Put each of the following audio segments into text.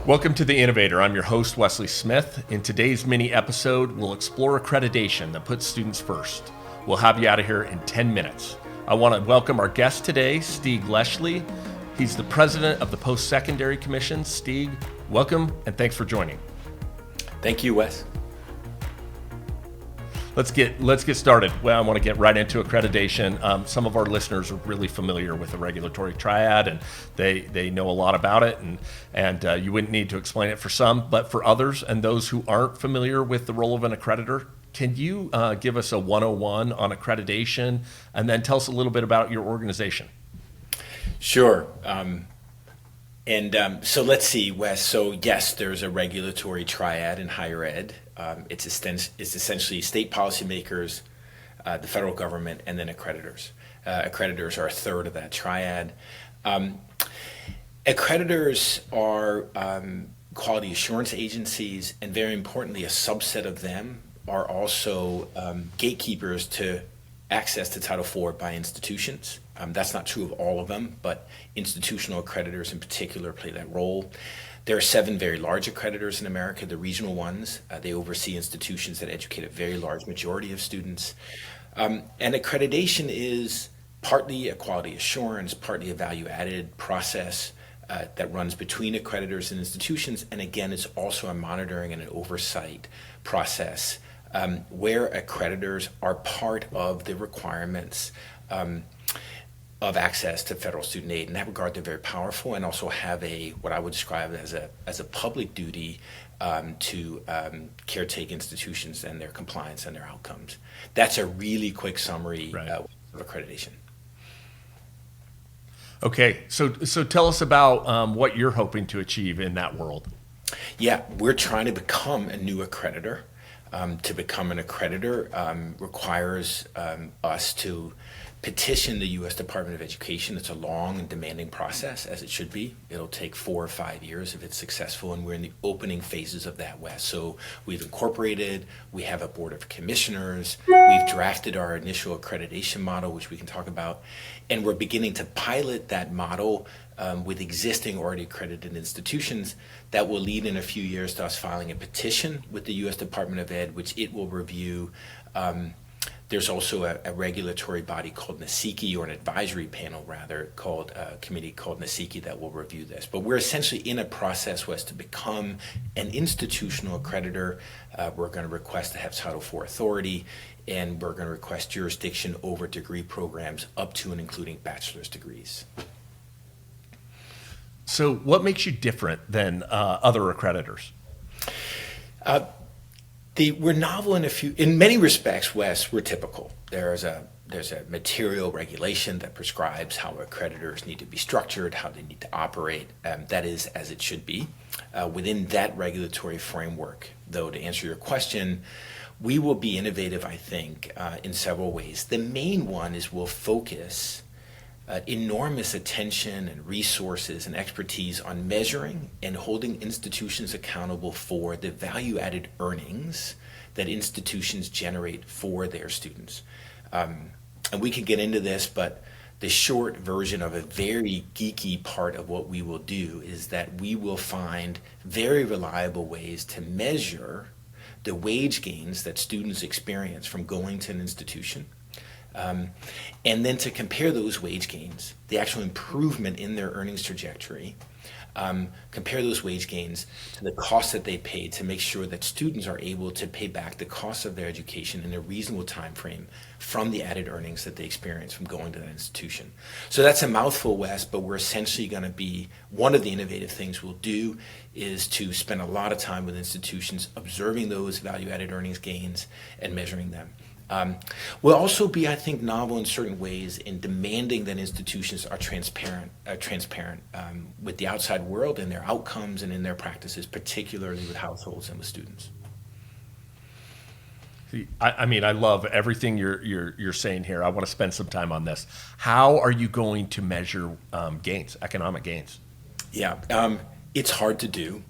Welcome to The Innovator. I'm your host, Wesley Smith. In today's mini episode, we'll explore accreditation that puts students first. We'll have you out of here in 10 minutes. I want to welcome our guest today, Stig Leschly. He's the president of the Postsecondary Commission. Stig, welcome and thanks for joining. Thank you, Wes. Let's get started. Well, I want to get right into accreditation. Some of our listeners are really familiar with the regulatory triad, and they know a lot about it, and you wouldn't need to explain it for some, but for others and those who aren't familiar with the role of an accreditor, can you give us a 101 on accreditation, and then tell us a little bit about your organization? Sure. So let's see, Wes. So yes, there's a regulatory triad in higher ed. It's essentially state policymakers, the federal government, and then accreditors. Accreditors are a third of that triad. Accreditors are quality assurance agencies, and very importantly, a subset of them are also gatekeepers to access to Title IV by institutions. That's not true of all of them, but institutional accreditors in particular play that role. There are 7 very large accreditors in America, the regional ones. They oversee institutions that educate a very large majority of students. And accreditation is partly a quality assurance, partly a value-added process that runs between accreditors and institutions. And again, it's also a monitoring and an oversight process where accreditors are part of the requirements of access to federal student aid. In that regard, they're very powerful and also have what I would describe as a public duty to caretake institutions and their compliance and their outcomes. That's a really quick summary of accreditation. Okay, so tell us about what you're hoping to achieve in that world. Yeah, we're trying to become a new accreditor. To become an accreditor requires us to petition the U.S. Department of Education. It's a long and demanding process, as it should be. It'll take 4 or 5 years if it's successful, and we're in the opening phases of that, Wes. So we've incorporated, we have a board of commissioners, we've drafted our initial accreditation model, which we can talk about, and we're beginning to pilot that model with existing already accredited institutions. That will lead in a few years to us filing a petition with the U.S. Department of Ed, which it will review. There's also a regulatory body called NACICI, or an advisory panel rather, called a committee called NACICI that will review this. But we're essentially in a process, Wes, to become an institutional accreditor. We're going to request to have Title IV authority, and we're going to request jurisdiction over degree programs up to and including bachelor's degrees. So what makes you different than other accreditors? We're novel in many respects, Wes. We're typical. There's a material regulation that prescribes how accreditors need to be structured, how they need to operate. That is as it should be. Within that regulatory framework, though, to answer your question, we will be innovative, I think, in several ways. The main one is we'll focus enormous attention and resources and expertise on measuring and holding institutions accountable for the value-added earnings that institutions generate for their students. And we can get into this, but the short version of a very geeky part of what we will do is that we will find very reliable ways to measure the wage gains that students experience from going to an institution. And then to compare those wage gains, the actual improvement in their earnings trajectory, compare those wage gains to the cost that they pay to make sure that students are able to pay back the cost of their education in a reasonable time frame from the added earnings that they experience from going to that institution. So that's a mouthful, Wes, but we're essentially going to be, one of the innovative things we'll do is to spend a lot of time with institutions observing those value-added earnings gains and measuring them. We'll also be, I think, novel in certain ways in demanding that institutions are transparent with the outside world in their outcomes and in their practices, particularly with households and with students. I mean, I love everything you're saying here. I want to spend some time on this. How are you going to measure gains, economic gains? Yeah, it's hard to do.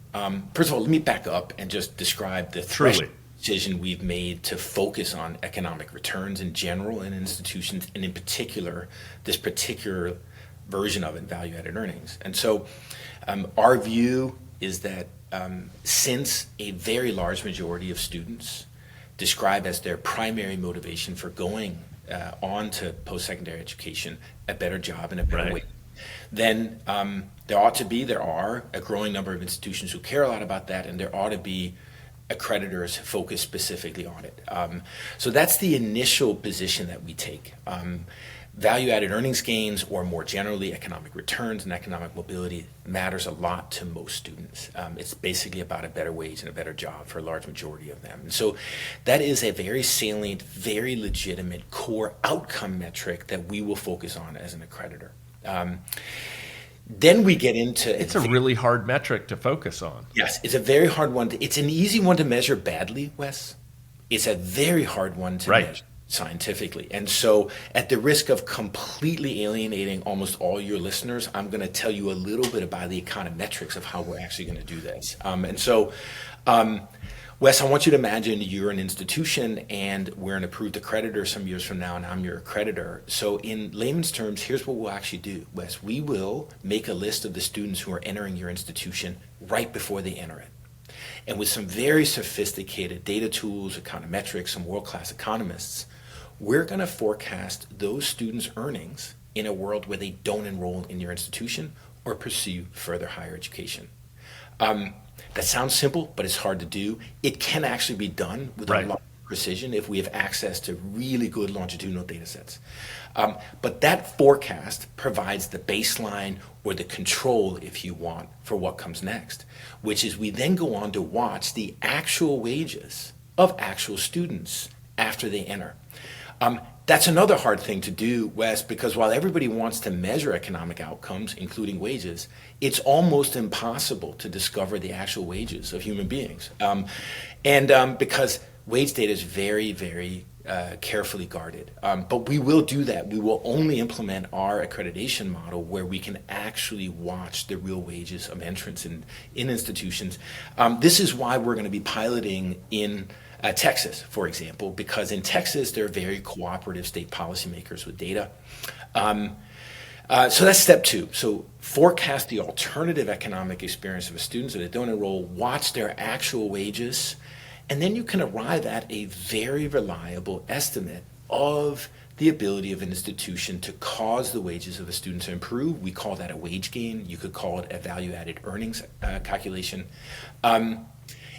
First of all, let me back up and just describe the threshold decision we've made to focus on economic returns in general in institutions, and in particular, this particular version of it, value-added earnings. And so our view is that since a very large majority of students describe as their primary motivation for going on to post-secondary education a better job and a better way, then there are a growing number of institutions who care a lot about that, and there ought to be accreditors focused specifically on it. So that's the initial position that we take. Value-added earnings gains, or more generally, economic returns and economic mobility, matters a lot to most students. It's basically about a better wage and a better job for a large majority of them. And so that is a very salient, very legitimate core outcome metric that we will focus on as an accreditor. Then we get into... It's a really hard metric to focus on. Yes, it's a very hard one. It's an easy one to measure badly, Wes. It's a very hard one to measure scientifically. And so at the risk of completely alienating almost all your listeners, I'm going to tell you a little bit about the econometrics of how we're actually going to do this. Wes, I want you to imagine you're an institution and we're an approved accreditor some years from now, and I'm your accreditor. So in layman's terms, here's what we'll actually do, Wes. We will make a list of the students who are entering your institution right before they enter it. And with some very sophisticated data tools, econometrics, some world-class economists, we're going to forecast those students' earnings in a world where they don't enroll in your institution or pursue further higher education. That sounds simple, but it's hard to do. It can actually be done with a lot of precision if we have access to really good longitudinal data sets. But that forecast provides the baseline or the control, if you want, for what comes next, which is we then go on to watch the actual wages of actual students after they enter. That's another hard thing to do, Wes, because while everybody wants to measure economic outcomes, including wages, it's almost impossible to discover the actual wages of human beings. Because wage data is very, very carefully guarded. But we will do that. We will only implement our accreditation model where we can actually watch the real wages of entrants in institutions. This is why we're going to be piloting in Texas, for example, because in Texas, they're very cooperative state policymakers with data. So that's step two. So forecast the alternative economic experience of a student so they don't enroll, watch their actual wages, and then you can arrive at a very reliable estimate of the ability of an institution to cause the wages of a student to improve. We call that a wage gain. You could call it a value-added earnings calculation. And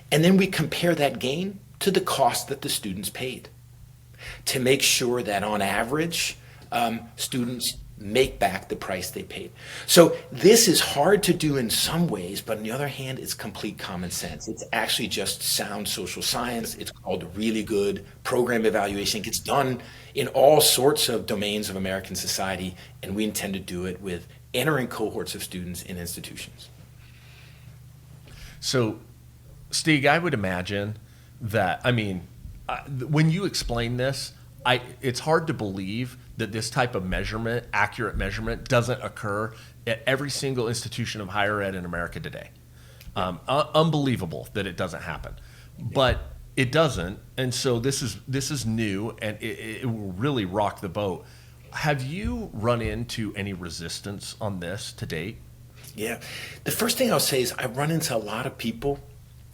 then we compare that gain to the cost that the students paid to make sure that on average, students make back the price they paid. So this is hard to do in some ways, but on the other hand, it's complete common sense. It's actually just sound social science. It's called really good program evaluation. It gets done in all sorts of domains of American society, and we intend to do it with entering cohorts of students in institutions. So, Stig, I would imagine that, when you explain this, it's hard to believe that this type of measurement, accurate measurement, doesn't occur at every single institution of higher ed in America today. Unbelievable that it doesn't happen, but it doesn't, and so this is new, and it will really rock the boat. Have you run into any resistance on this to date? Yeah, the first thing I'll say is I run into a lot of people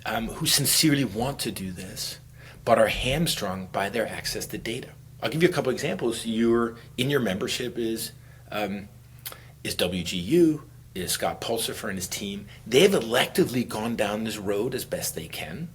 who sincerely want to do this, but are hamstrung by their access to data. I'll give you a couple examples. In your membership is WGU, is Scott Pulsifer and his team. They've electively gone down this road as best they can.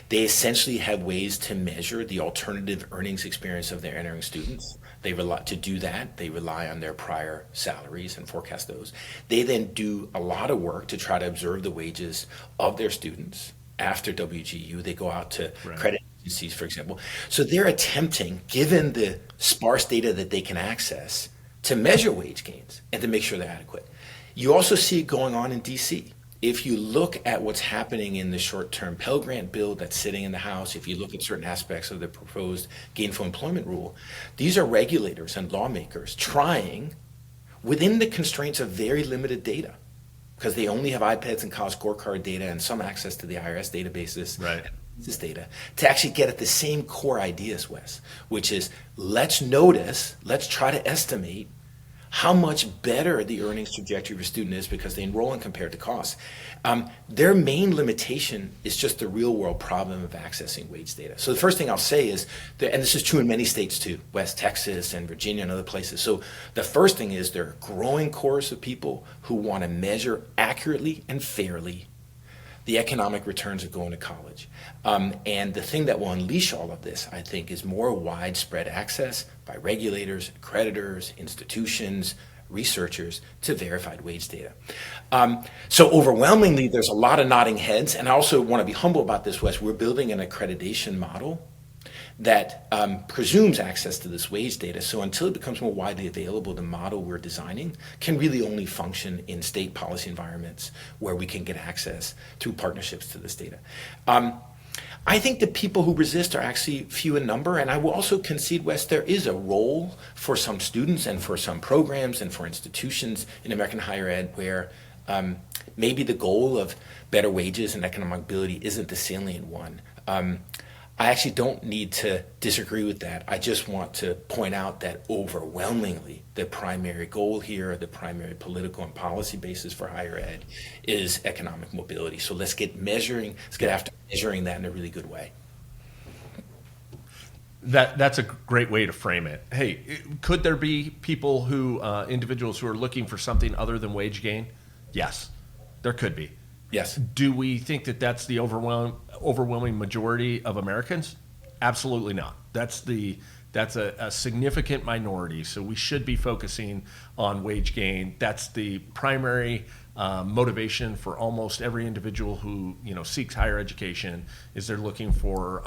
They essentially have ways to measure the alternative earnings experience of their entering students. To do that, they rely on their prior salaries and forecast those. They then do a lot of work to try to observe the wages of their students. After WGU, they go out to credit agencies, for example. So they're attempting, given the sparse data that they can access, to measure wage gains and to make sure they're adequate. You also see it going on in DC. If you look at what's happening in the short-term Pell Grant bill that's sitting in the House, if you look at certain aspects of the proposed gainful employment rule, these are regulators and lawmakers trying, within the constraints of very limited data, because they only have iPads and college scorecard data and some access to the IRS databases, this data, to actually get at the same core ideas, Wes, which is let's try to estimate how much better the earnings trajectory of a student is because they enroll in compared to costs. Their main limitation is just the real world problem of accessing wage data. So the first thing I'll say is, and this is true in many states too, West Texas and Virginia and other places. So the first thing is there are a growing chorus of people who want to measure accurately and fairly the economic returns of going to college. And the thing that will unleash all of this, I think, is more widespread access by regulators, accreditors, institutions, researchers to verified wage data. So overwhelmingly, there's a lot of nodding heads. And I also want to be humble about this, Wes. We're building an accreditation model that presumes access to this wage data. So until it becomes more widely available, the model we're designing can really only function in state policy environments where we can get access through partnerships to this data. I think the people who resist are actually few in number, and I will also concede, Wes, there is a role for some students and for some programs and for institutions in American higher ed where maybe the goal of better wages and economic mobility isn't the salient one. I actually don't need to disagree with that. I just want to point out that overwhelmingly the primary goal here, the primary political and policy basis for higher ed is economic mobility. So let's get after measuring that in a really good way. That's a great way to frame it. Hey, could there be people individuals who are looking for something other than wage gain? Yes, there could be. Yes. Do we think that that's the overwhelming majority of Americans? Absolutely not. That's a significant minority. So we should be focusing on wage gain. That's the primary motivation for almost every individual who seeks higher education. Is they're looking for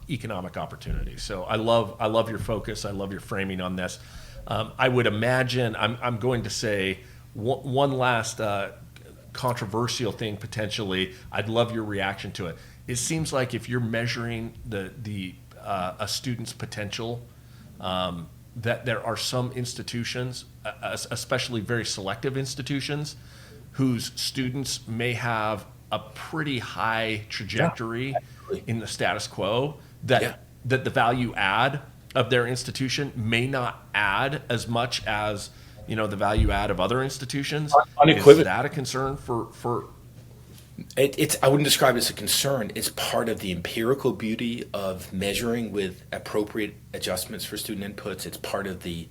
economic opportunity. So I love your focus. I love your framing on this. I would imagine I'm going to say one last controversial thing potentially. I'd love your reaction to it. It seems like if you're measuring a student's potential, that there are some institutions, especially very selective institutions, whose students may have a pretty high trajectory in the status quo, that the value add of their institution may not add as much as the value add of other institutions. Is that a concern for? I wouldn't describe it as a concern. It's part of the empirical beauty of measuring with appropriate adjustments for student inputs. It's part of the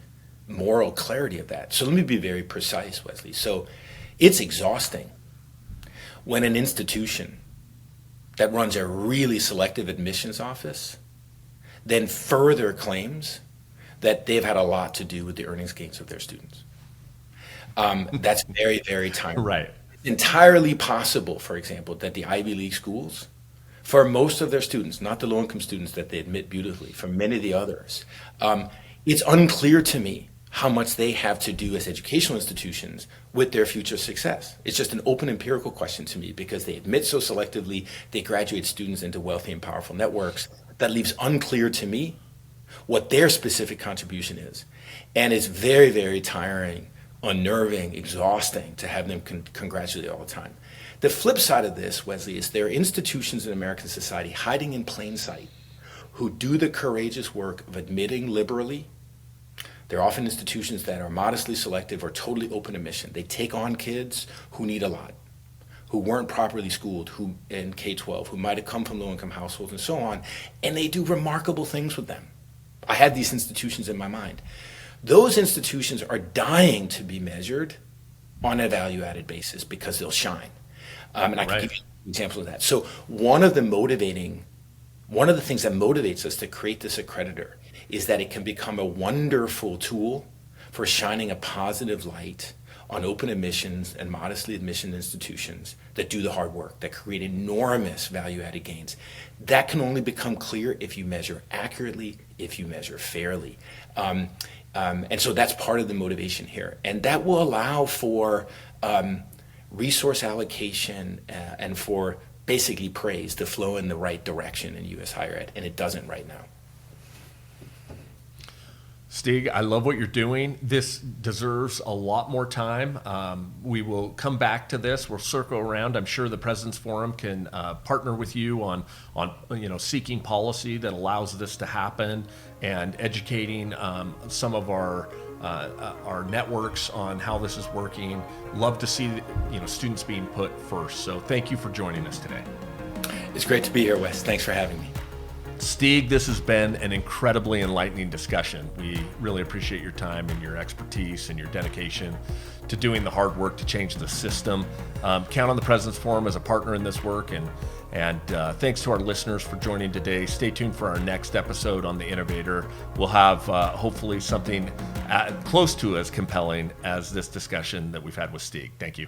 moral clarity of that. So let me be very precise, Wesley. So it's exhausting when an institution that runs a really selective admissions office then further claims that they've had a lot to do with the earnings gains of their students. That's very, very tiring. Right. It's entirely possible, for example, that the Ivy League schools, for most of their students, not the low-income students that they admit beautifully, for many of the others, it's unclear to me how much they have to do as educational institutions with their future success. It's just an open empirical question to me because they admit so selectively, they graduate students into wealthy and powerful networks. That leaves unclear to me what their specific contribution is. And it's very, very tiring, unnerving, exhausting to have them congratulate all the time. The flip side of this, Wesley, is there are institutions in American society hiding in plain sight who do the courageous work of admitting liberally. They're often institutions that are modestly selective or totally open admission. They take on kids who need a lot, who weren't properly schooled, who in K-12, who might have come from low-income households and so on, and they do remarkable things with them. I have these institutions in my mind. Those institutions are dying to be measured on a value-added basis because they'll shine. And I can give you examples of that. So one of the things that motivates us to create this accreditor is that it can become a wonderful tool for shining a positive light on open admissions and modestly admission institutions that do the hard work, that create enormous value-added gains. That can only become clear if you measure accurately, if you measure fairly. And so that's part of the motivation here. And that will allow for resource allocation and for basically praise to flow in the right direction in U.S. higher ed, and it doesn't right now. Stig, I love what you're doing. This deserves a lot more time. We will come back to this. We'll circle around. I'm sure the President's Forum can partner with you on seeking policy that allows this to happen and educating some of our our networks on how this is working. Love to see students being put first. So thank you for joining us today. It's great to be here, Wes. Thanks for having me. Stig, this has been an incredibly enlightening discussion. We really appreciate your time and your expertise and your dedication to doing the hard work to change the system. Count on the President's Forum as a partner in this work, and thanks to our listeners for joining today. Stay tuned for our next episode on The Innovator. We'll have hopefully something close to as compelling as this discussion that we've had with Stig. Thank you.